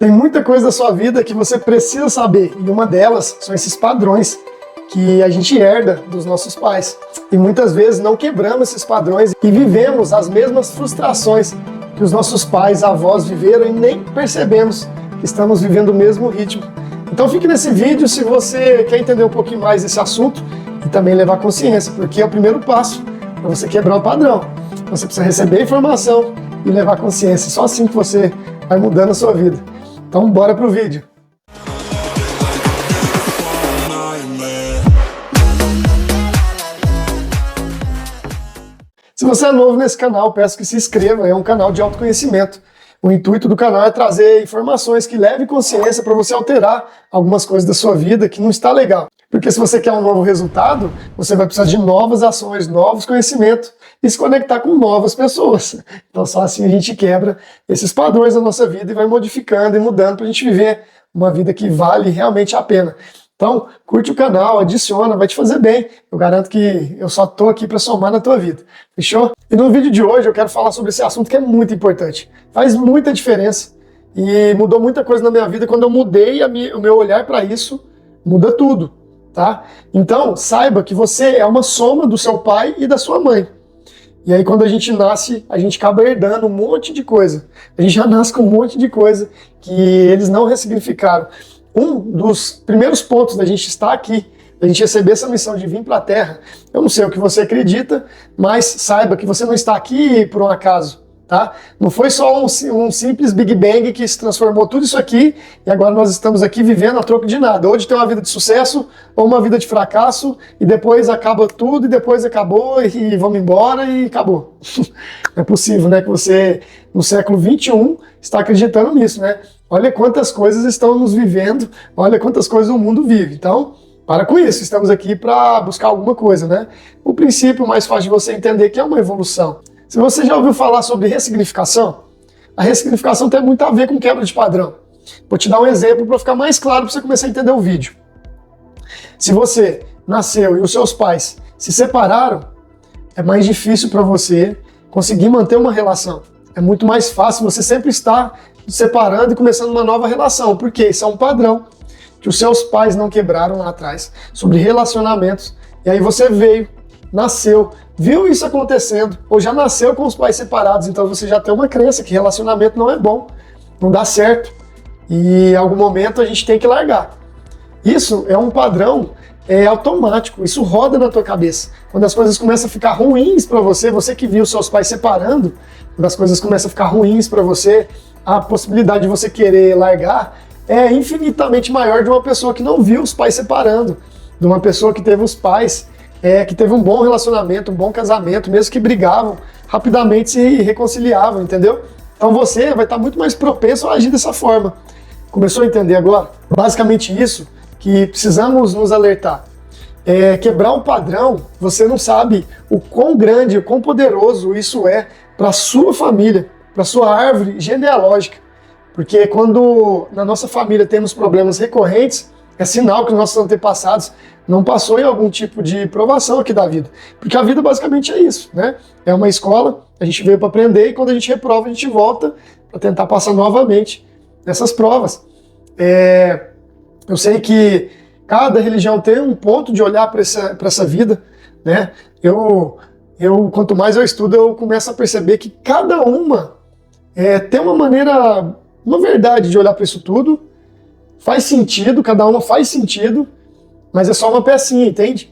Tem muita coisa da sua vida que você precisa saber, e uma delas são esses padrões que a gente herda dos nossos pais. E muitas vezes não quebramos esses padrões e vivemos as mesmas frustrações que os nossos pais, avós viveram e nem percebemos que estamos vivendo o mesmo ritmo. Então fique nesse vídeo se você quer entender um pouquinho mais desse assunto e também levar consciência, porque é o primeiro passo para você quebrar o padrão. Você precisa receber informação e levar consciência. Só assim que você vai mudando a sua vida. Então bora pro vídeo. Se você é novo nesse canal, peço que se inscreva, é um canal de autoconhecimento. O intuito do canal é trazer informações que levem consciência para você alterar algumas coisas da sua vida que não está legal. Porque se você quer um novo resultado, você vai precisar de novas ações, novos conhecimentos e se conectar com novas pessoas. Então só assim a gente quebra esses padrões da nossa vida e vai modificando e mudando para a gente viver uma vida que vale realmente a pena. Então, curte o canal, adiciona, vai te fazer bem. Eu garanto que eu só tô aqui para somar na tua vida. Fechou? E no vídeo de hoje eu quero falar sobre esse assunto que é muito importante. Faz muita diferença e mudou muita coisa na minha vida. Quando eu mudei o meu olhar para isso, muda tudo, tá? Então, saiba que você é uma soma do seu pai e da sua mãe. E aí quando a gente nasce, a gente acaba herdando um monte de coisa. A gente já nasce com um monte de coisa que eles não ressignificaram. Um dos primeiros pontos da gente estar aqui, da gente receber essa missão de vir para a Terra, eu não sei o que você acredita, mas saiba que você não está aqui por um acaso, tá? Não foi só um simples Big Bang que se transformou tudo isso aqui e agora nós estamos aqui vivendo a troco de nada. Ou de ter uma vida de sucesso ou uma vida de fracasso e depois acaba tudo e depois acabou e vamos embora e acabou. Não é possível, né, que você no século XXI está acreditando nisso, né? Olha quantas coisas estão nos vivendo, olha quantas coisas o mundo vive. Então, para com isso, estamos aqui para buscar alguma coisa, né? O princípio mais fácil de você entender que é uma evolução. Se você já ouviu falar sobre ressignificação, a ressignificação tem muito a ver com quebra de padrão. Vou te dar um exemplo para ficar mais claro para você começar a entender o vídeo. Se você nasceu e os seus pais se separaram, é mais difícil para você conseguir manter uma relação. É muito mais fácil você sempre estar separando e começando uma nova relação, porque isso é um padrão que os seus pais não quebraram lá atrás, sobre relacionamentos, e aí você veio, nasceu, viu isso acontecendo, ou já nasceu com os pais separados, então você já tem uma crença que relacionamento não é bom, não dá certo, e em algum momento a gente tem que largar. Isso é um padrão automático, isso roda na tua cabeça. Quando as coisas começam a ficar ruins para você, você que viu seus pais separando, quando as coisas começam a ficar ruins para você, a possibilidade de você querer largar é infinitamente maior de uma pessoa que não viu os pais separando, de uma pessoa que teve os pais, que teve um bom relacionamento, um bom casamento, mesmo que brigavam, rapidamente se reconciliavam, entendeu? Então você vai estar muito mais propenso a agir dessa forma. Começou a entender agora? Basicamente isso que precisamos nos alertar. Quebrar o padrão, você não sabe o quão grande, o quão poderoso isso é para a sua família, para a sua árvore genealógica. Porque quando na nossa família temos problemas recorrentes, é sinal que os nossos antepassados não passou em algum tipo de provação aqui da vida. Porque a vida basicamente é isso, né? É uma escola, a gente veio para aprender e quando a gente reprova, a gente volta para tentar passar novamente nessas provas. Eu sei que cada religião tem um ponto de olhar para essa vida, né? Quanto mais eu estudo, eu começo a perceber que cada uma tem uma maneira, uma verdade de olhar para isso tudo, faz sentido, cada uma faz sentido, mas é só uma pecinha, entende?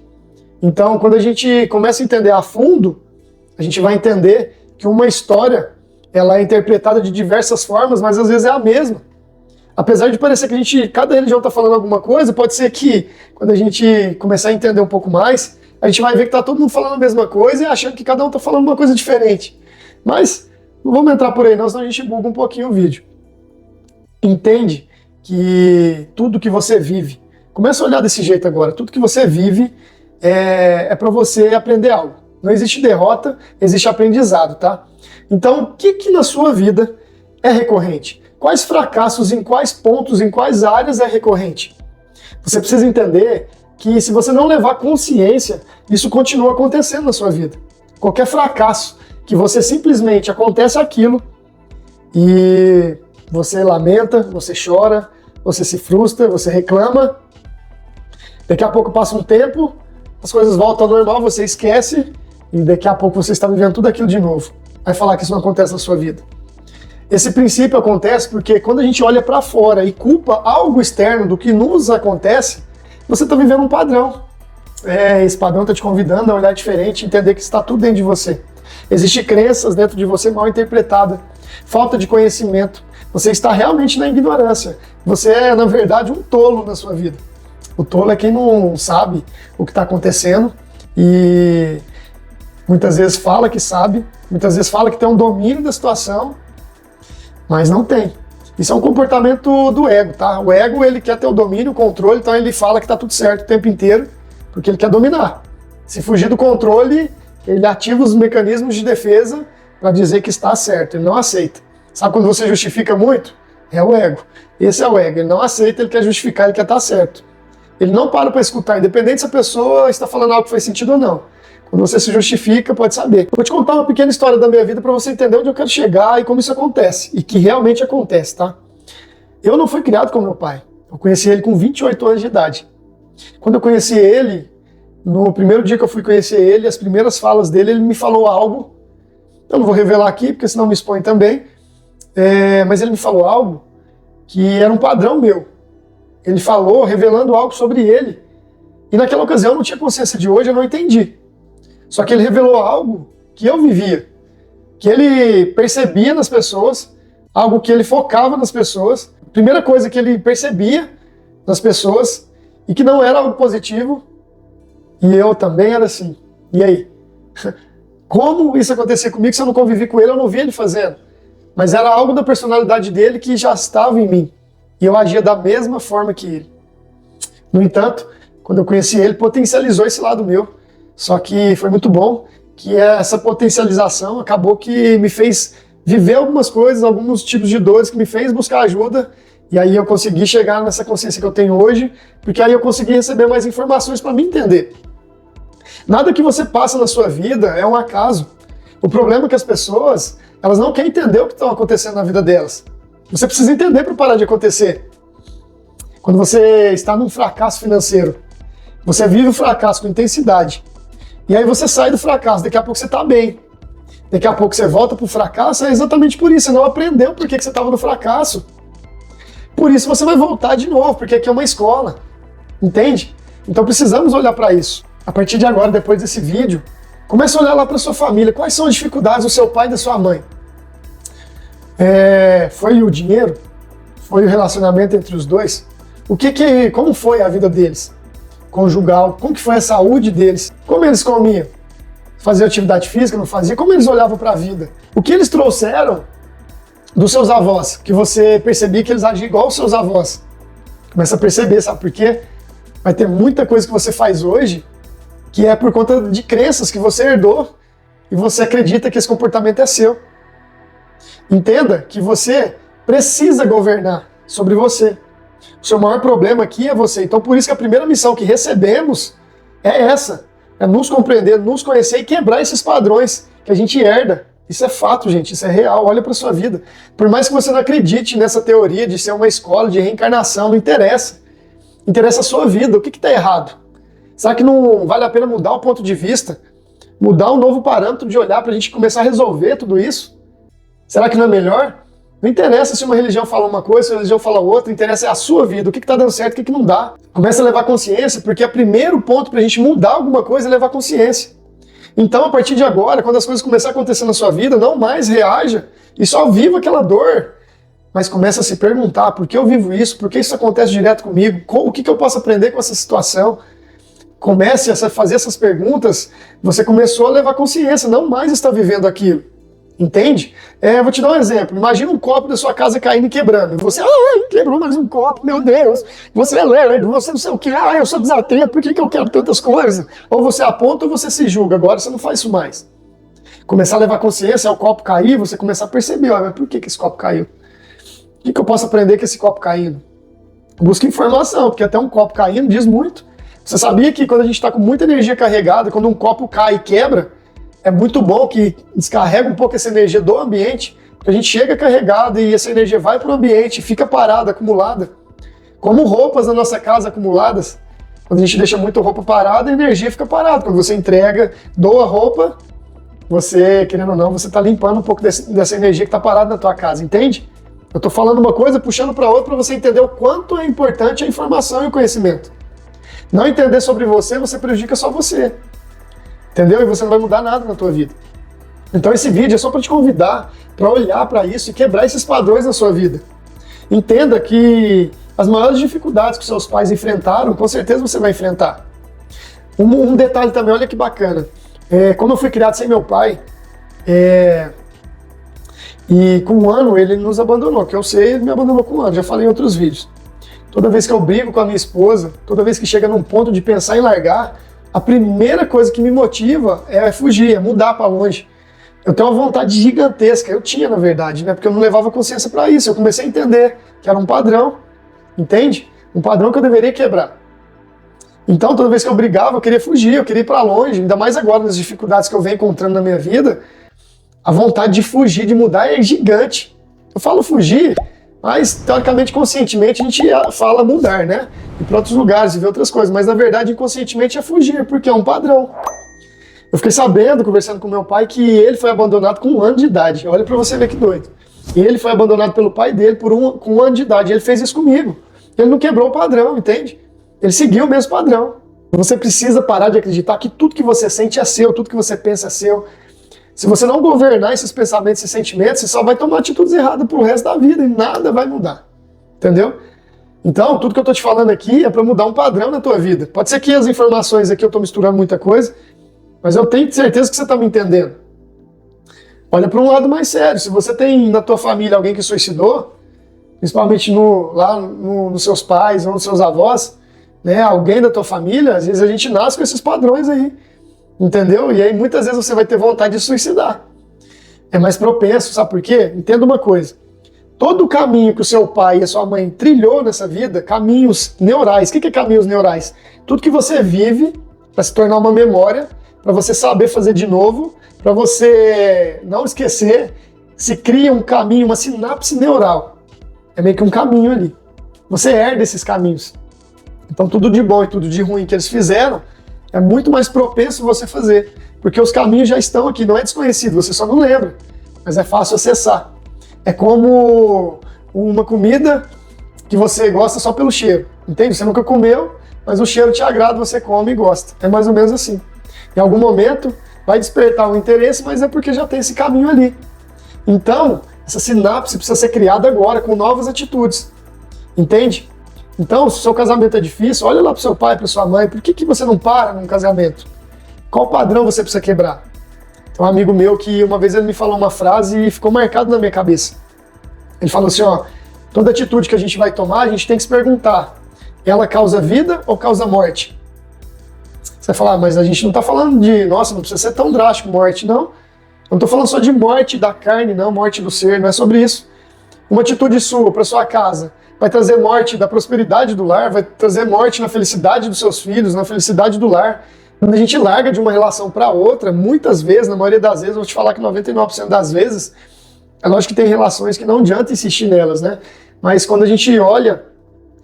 Então, quando a gente começa a entender a fundo, a gente vai entender que uma história, ela é interpretada de diversas formas, mas às vezes é a mesma. Apesar de parecer que cada religião está falando alguma coisa, pode ser que quando a gente começar a entender um pouco mais, a gente vai ver que está todo mundo falando a mesma coisa e achando que cada um está falando uma coisa diferente. Mas não vamos entrar por aí não, senão a gente buga um pouquinho o vídeo. Entende que tudo que você vive, começa a olhar desse jeito agora, tudo que você vive é para você aprender algo. Não existe derrota, existe aprendizado, tá? Então, o que na sua vida é recorrente? Quais fracassos, em quais pontos, em quais áreas é recorrente? Você precisa entender que se você não levar consciência, isso continua acontecendo na sua vida. Qualquer fracasso, que você simplesmente acontece aquilo e Você lamenta, você chora, você se frustra, você reclama. Daqui a pouco passa um tempo, as coisas voltam ao normal, você esquece e daqui a pouco você está vivendo tudo aquilo de novo. Vai falar que isso não acontece na sua vida. Esse princípio acontece porque quando a gente olha para fora e culpa algo externo do que nos acontece, você está vivendo um padrão. Esse padrão está te convidando a olhar diferente, entender que está tudo dentro de você. Existem crenças dentro de você mal interpretadas, falta de conhecimento. Você está realmente na ignorância. Você é, na verdade, um tolo na sua vida. O tolo é quem não sabe o que está acontecendo e muitas vezes fala que sabe, muitas vezes fala que tem um domínio da situação, mas não tem. Isso é um comportamento do ego, tá? O ego, ele quer ter o domínio, o controle, então ele fala que está tudo certo o tempo inteiro, porque ele quer dominar. Se fugir do controle, ele ativa os mecanismos de defesa para dizer que está certo, ele não aceita. Sabe quando você justifica muito? É o ego. Esse é o ego, ele não aceita, ele quer justificar, ele quer estar certo. Ele não para escutar, independente se a pessoa está falando algo que faz sentido ou não. Quando você se justifica, pode saber. Vou te contar uma pequena história da minha vida para você entender onde eu quero chegar e como isso acontece. E que realmente acontece, tá? Eu não fui criado com meu pai. Eu conheci ele com 28 anos de idade. Quando eu conheci ele, no primeiro dia que eu fui conhecer ele, as primeiras falas dele, ele me falou algo. Eu não vou revelar aqui, porque senão me expõe também. Mas ele me falou algo que era um padrão meu. Ele falou revelando algo sobre ele. E naquela ocasião eu não tinha consciência de hoje, eu não entendi. Só que ele revelou algo que eu vivia, que ele percebia nas pessoas, algo que ele focava nas pessoas. Primeira coisa que ele percebia nas pessoas e que não era algo positivo. E eu também era assim. E aí? Como isso acontecia comigo se eu não convivi com ele, eu não vi ele fazendo? Mas era algo da personalidade dele que já estava em mim. E eu agia da mesma forma que ele. No entanto, quando eu conheci ele, potencializou esse lado meu. Só que foi muito bom que essa potencialização acabou que me fez viver algumas coisas, alguns tipos de dores, que me fez buscar ajuda. E aí eu consegui chegar nessa consciência que eu tenho hoje, porque aí eu consegui receber mais informações para me entender. Nada que você passa na sua vida é um acaso. O problema é que as pessoas, elas não querem entender o que está acontecendo na vida delas. Você precisa entender para parar de acontecer. Quando você está num fracasso financeiro, você vive o fracasso com intensidade. E aí você sai do fracasso, daqui a pouco você está bem. Daqui a pouco você volta para o fracasso, é exatamente por isso. Você não aprendeu por que você estava no fracasso. Por isso você vai voltar de novo, porque aqui é uma escola. Entende? Então precisamos olhar para isso. A partir de agora, depois desse vídeo, comece a olhar lá para sua família. Quais são as dificuldades do seu pai e da sua mãe? Foi o dinheiro? Foi o relacionamento entre os dois? Como foi a vida deles? Conjugal? Como que foi a saúde deles? Como eles comiam? Faziam atividade física? Não faziam? Como eles olhavam para a vida? O que eles trouxeram dos seus avós? Que você percebia que eles agiam igual aos seus avós. Começa a perceber, sabe por quê? Vai ter muita coisa que você faz hoje que é por conta de crenças que você herdou e você acredita que esse comportamento é seu. Entenda que você precisa governar sobre você. O seu maior problema aqui é você. Então por isso que a primeira missão que recebemos é essa. É nos compreender, nos conhecer e quebrar esses padrões que a gente herda. Isso é fato, gente. Isso é real. Olha para sua vida. Por mais que você não acredite nessa teoria de ser uma escola de reencarnação, não interessa. Interessa a sua vida. O que está errado? Será que não vale a pena mudar o ponto de vista? Mudar um novo parâmetro de olhar para a gente começar a resolver tudo isso? Será que não é melhor? Não interessa se uma religião fala uma coisa, se uma religião fala outra, interessa é a sua vida, o que está dando certo, o que não dá. Começa a levar consciência, porque o primeiro ponto para a gente mudar alguma coisa é levar consciência. Então, a partir de agora, quando as coisas começarem a acontecer na sua vida, não mais reaja e só viva aquela dor. Mas começa a se perguntar, por que eu vivo isso? Por que isso acontece direto comigo? O que eu posso aprender com essa situação? Comece a fazer essas perguntas, você começou a levar consciência, não mais está vivendo aquilo. Entende? Vou te dar um exemplo. Imagina um copo da sua casa caindo e quebrando. Você, quebrou mais um copo, meu Deus. Você é lerdo, você não sei o que. Eu sou desatento, por que eu quero tantas coisas? Ou você aponta ou você se julga. Agora você não faz isso mais. Começar a levar consciência, o copo cair, você começar a perceber, mas por que esse copo caiu? O que eu posso aprender com esse copo caindo? Busca informação, porque até um copo caindo diz muito. Você sabia que quando a gente está com muita energia carregada, quando um copo cai e quebra, é muito bom que descarrega um pouco essa energia do ambiente A gente chega carregado e essa energia vai para o ambiente, fica parada, acumulada. Como roupas na nossa casa acumuladas. Quando a gente deixa muita roupa parada, a energia fica parada. Quando você entrega, doa roupa, você, querendo ou não, você está limpando um pouco dessa energia que está parada na tua casa, entende? Eu estou falando uma coisa, puxando para outra, para você entender o quanto é importante a informação e o conhecimento. Não entender sobre você, você prejudica só você. Entendeu? E você não vai mudar nada na tua vida. Então esse vídeo é só para te convidar para olhar para isso e quebrar esses padrões na sua vida. Entenda que as maiores dificuldades que seus pais enfrentaram, com certeza você vai enfrentar. Um detalhe também, olha que bacana. Como eu fui criado sem meu pai, e com 1 ano ele nos abandonou, que eu sei, ele me abandonou com 1 ano, já falei em outros vídeos. Toda vez que eu brigo com a minha esposa, toda vez que chega num ponto de pensar em largar, a primeira coisa que me motiva é fugir, é mudar para longe. Eu tenho uma vontade gigantesca, eu tinha na verdade, né? Porque eu não levava consciência para isso, eu comecei a entender que era um padrão, entende? Um padrão que eu deveria quebrar. Então toda vez que eu brigava, eu queria fugir, eu queria ir para longe, ainda mais agora nas dificuldades que eu venho encontrando na minha vida, a vontade de fugir, de mudar é gigante. Eu falo fugir, mas teoricamente, conscientemente, a gente fala mudar, né? Ir para outros lugares, ver outras coisas, mas na verdade inconscientemente é fugir, porque é um padrão. Eu fiquei sabendo, conversando com meu pai, que ele foi abandonado com 1 ano de idade. Olha pra você ver que doido. Ele foi abandonado pelo pai dele com 1 ano de idade. Ele fez isso comigo. Ele não quebrou o padrão, entende? Ele seguiu o mesmo padrão. Você precisa parar de acreditar que tudo que você sente é seu, tudo que você pensa é seu. Se você não governar esses pensamentos e sentimentos, você só vai tomar atitudes erradas pro resto da vida e nada vai mudar. Entendeu? Então, tudo que eu tô te falando aqui é pra mudar um padrão na tua vida. Pode ser que as informações aqui eu tô misturando muita coisa, mas eu tenho certeza que você está me entendendo. Olha para um lado mais sério. Se você tem na tua família alguém que suicidou, principalmente lá nos seus pais ou nos seus avós, né, alguém da tua família, às vezes a gente nasce com esses padrões aí, entendeu? E aí muitas vezes você vai ter vontade de suicidar. É mais propenso, sabe por quê? Entenda uma coisa. Todo o caminho que o seu pai e a sua mãe trilhou nessa vida, caminhos neurais. O que é caminhos neurais? Tudo que você vive para se tornar uma memória, para você saber fazer de novo, para você não esquecer, se cria um caminho, uma sinapse neural. É meio que um caminho ali. Você herda esses caminhos. Então tudo de bom e tudo de ruim que eles fizeram, é muito mais propenso você fazer. Porque os caminhos já estão aqui, não é desconhecido, você só não lembra. Mas é fácil acessar. É como uma comida que você gosta só pelo cheiro. Entende? Você nunca comeu, mas o cheiro te agrada, você come e gosta. É mais ou menos assim. Em algum momento vai despertar um interesse, mas é porque já tem esse caminho ali. Então, essa sinapse precisa ser criada agora, com novas atitudes. Entende? Então, se o seu casamento é difícil, olha lá para o seu pai, para sua mãe, por que você não para num casamento? Qual padrão você precisa quebrar? Tem um amigo meu que uma vez ele me falou uma frase e ficou marcado na minha cabeça. Ele falou assim, ó, toda atitude que a gente vai tomar, a gente tem que se perguntar, ela causa vida ou causa morte? Você vai falar, mas a gente não está falando de, nossa, não precisa ser tão drástico, morte, não. Eu não estou falando só de morte da carne, não, morte do ser, não é sobre isso. Uma atitude sua para sua casa vai trazer morte da prosperidade do lar, vai trazer morte na felicidade dos seus filhos, na felicidade do lar. Quando a gente larga de uma relação para outra, muitas vezes, na maioria das vezes, eu vou te falar que 99% das vezes, é lógico que tem relações que não adianta insistir nelas, né? Mas quando a gente olha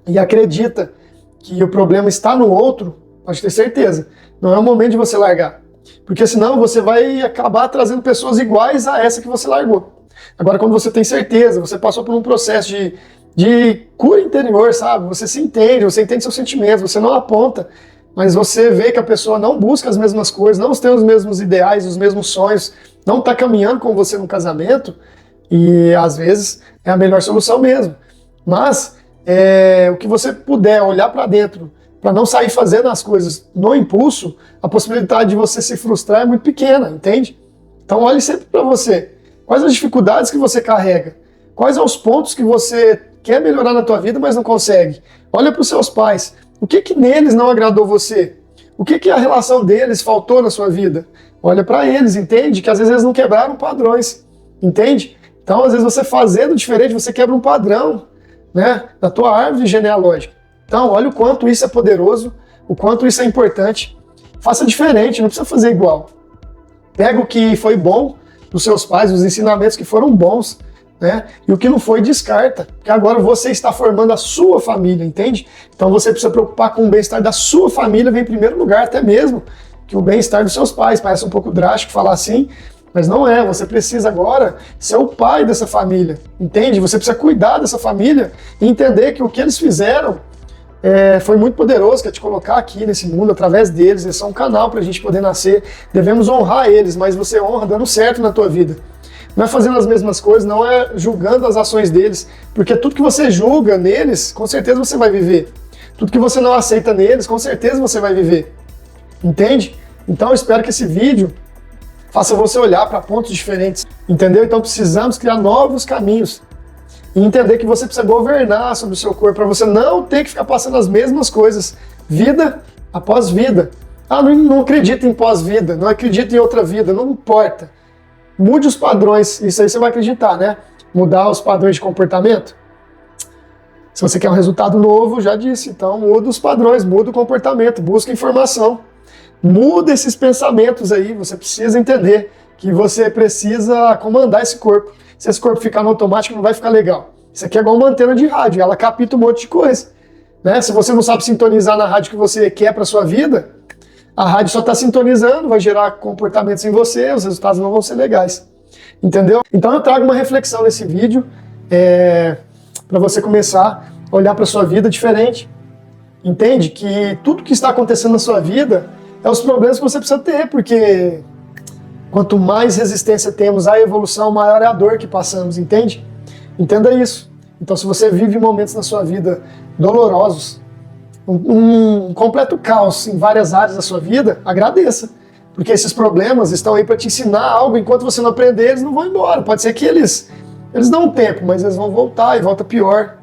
e acredita que o problema está no outro, pode ter certeza, não é o momento de você largar. Porque senão você vai acabar trazendo pessoas iguais a essa que você largou. Agora, quando você tem certeza, você passou por um processo de cura interior, sabe? Você se entende, você entende seus sentimentos, você não aponta, mas você vê que a pessoa não busca as mesmas coisas, não tem os mesmos ideais, os mesmos sonhos, não está caminhando com você no casamento, e às vezes é a melhor solução mesmo. Mas o que você puder olhar para dentro, para não sair fazendo as coisas no impulso, a possibilidade de você se frustrar é muito pequena, entende? Então olhe sempre para você. Quais as dificuldades que você carrega? Quais são os pontos que você quer melhorar na tua vida, mas não consegue? Olha para os seus pais. O que neles não agradou você? O que a relação deles faltou na sua vida? Olha para eles, entende? Que às vezes eles não quebraram padrões, entende? Então às vezes você fazendo diferente, você quebra um padrão, né, da tua árvore genealógica. Então, olha o quanto isso é poderoso, o quanto isso é importante. Faça diferente, não precisa fazer igual. Pega o que foi bom dos seus pais, os ensinamentos que foram bons, né? E o que não foi, descarta, porque agora você está formando a sua família, entende? Então você precisa preocupar com o bem-estar da sua família, vem em primeiro lugar até mesmo que o bem-estar dos seus pais. Parece um pouco drástico falar assim, mas não é. Você precisa agora ser o pai dessa família, entende? Você precisa cuidar dessa família e entender que o que eles fizeram foi muito poderoso, que é te colocar aqui nesse mundo através deles. Eles são um canal para a gente poder nascer. Devemos honrar eles, mas você honra dando certo na tua vida. Não é fazendo as mesmas coisas, não é julgando as ações deles, porque tudo que você julga neles, com certeza você vai viver. Tudo que você não aceita neles, com certeza você vai viver. Entende? Então eu espero que esse vídeo faça você olhar para pontos diferentes, entendeu? Então precisamos criar novos caminhos e entender que você precisa governar sobre o seu corpo, para você não ter que ficar passando as mesmas coisas, vida após vida. Ah, não acredito em pós-vida, não acredito em outra vida, não importa. Mude os padrões, isso aí você vai acreditar, né? Mudar os padrões de comportamento. Se você quer um resultado novo, já disse, então muda os padrões, muda o comportamento, busca informação. Muda esses pensamentos aí, você precisa entender que você precisa comandar esse corpo. Se esse corpo ficar no automático, não vai ficar legal. Isso aqui é igual uma antena de rádio, ela capta um monte de coisa, né? Se você não sabe sintonizar na rádio que você quer para sua vida, a rádio só está sintonizando, vai gerar comportamentos em você, os resultados não vão ser legais. Entendeu? Então eu trago uma reflexão nesse vídeo para você começar a olhar para a sua vida diferente. Entende? Que tudo que está acontecendo na sua vida é os problemas que você precisa ter, porque quanto mais resistência temos à evolução, maior é a dor que passamos, entende? Entenda isso. Então se você vive momentos na sua vida dolorosos, um completo caos em várias áreas da sua vida, agradeça. Porque esses problemas estão aí para te ensinar algo. Enquanto você não aprender, eles não vão embora. Pode ser que eles dão um tempo, mas eles vão voltar e volta pior.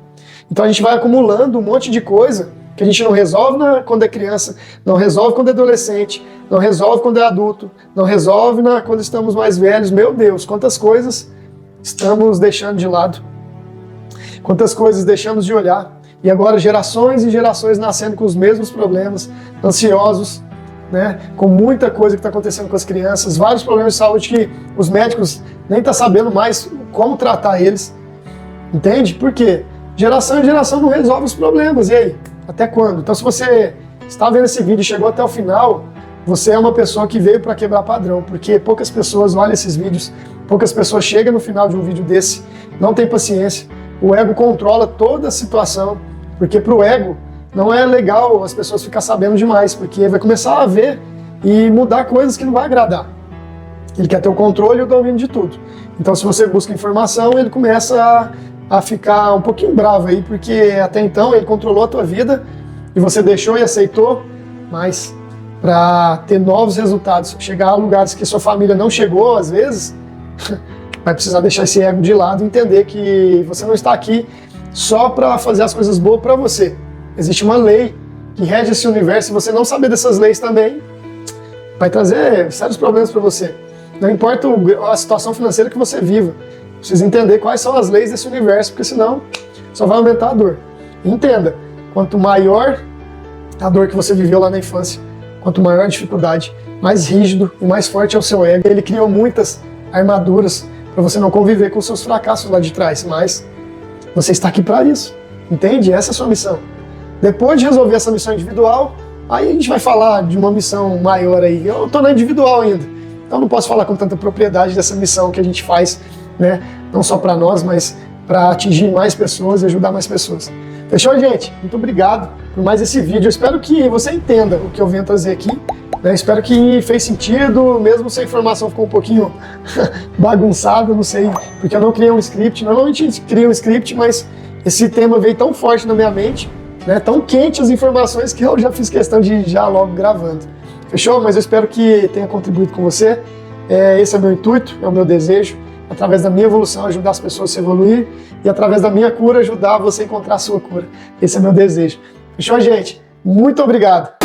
Então a gente vai acumulando um monte de coisa que a gente não resolve quando é criança, não resolve quando é adolescente, não resolve quando é adulto, não resolve quando estamos mais velhos. Meu Deus, quantas coisas estamos deixando de lado. Quantas coisas deixamos de olhar. E agora gerações e gerações nascendo com os mesmos problemas, ansiosos, né? Com muita coisa que está acontecendo com as crianças, vários problemas de saúde que os médicos nem estão sabendo mais como tratar eles. Entende? Por quê? Geração em geração não resolve os problemas. E aí? Até quando? Então se você está vendo esse vídeo e chegou até o final, você é uma pessoa que veio para quebrar padrão, porque poucas pessoas olham esses vídeos, poucas pessoas chegam no final de um vídeo desse, não tem paciência, o ego controla toda a situação. Porque para o ego não é legal as pessoas ficarem sabendo demais, porque vai começar a ver e mudar coisas que não vai agradar. Ele quer ter o controle e o domínio de tudo. Então se você busca informação, ele começa a ficar um pouquinho bravo aí, porque até então ele controlou a tua vida e você deixou e aceitou, mas para ter novos resultados, chegar a lugares que sua família não chegou às vezes, vai precisar deixar esse ego de lado e entender que você não está aqui só para fazer as coisas boas para você. Existe uma lei que rege esse universo, e você não saber dessas leis também vai trazer sérios problemas para você. Não importa a situação financeira que você viva, precisa entender quais são as leis desse universo, porque senão só vai aumentar a dor. Entenda, quanto maior a dor que você viveu lá na infância, quanto maior a dificuldade, mais rígido e mais forte é o seu ego. Ele criou muitas armaduras para você não conviver com os seus fracassos lá de trás, mas você está aqui para isso, entende? Essa é a sua missão. Depois de resolver essa missão individual, aí a gente vai falar de uma missão maior aí. Eu estou na individual ainda, então não posso falar com tanta propriedade dessa missão que a gente faz, né? Não só para nós, mas para atingir mais pessoas e ajudar mais pessoas. Fechou, gente? Muito obrigado por mais esse vídeo. Eu espero que você entenda o que eu venho trazer aqui. Né? Espero que fez sentido, mesmo se a informação ficou um pouquinho bagunçada, não sei, porque eu não criei um script. Normalmente a gente cria um script, mas esse tema veio tão forte na minha mente, né? Tão quente as informações, que eu já fiz questão de ir já logo gravando. Fechou? Mas eu espero que tenha contribuído com você. Esse é o meu intuito, é o meu desejo. Através da minha evolução, ajudar as pessoas a se evoluir, e através da minha cura, ajudar você a encontrar a sua cura. Esse é meu desejo. Fechou, gente? Muito obrigado!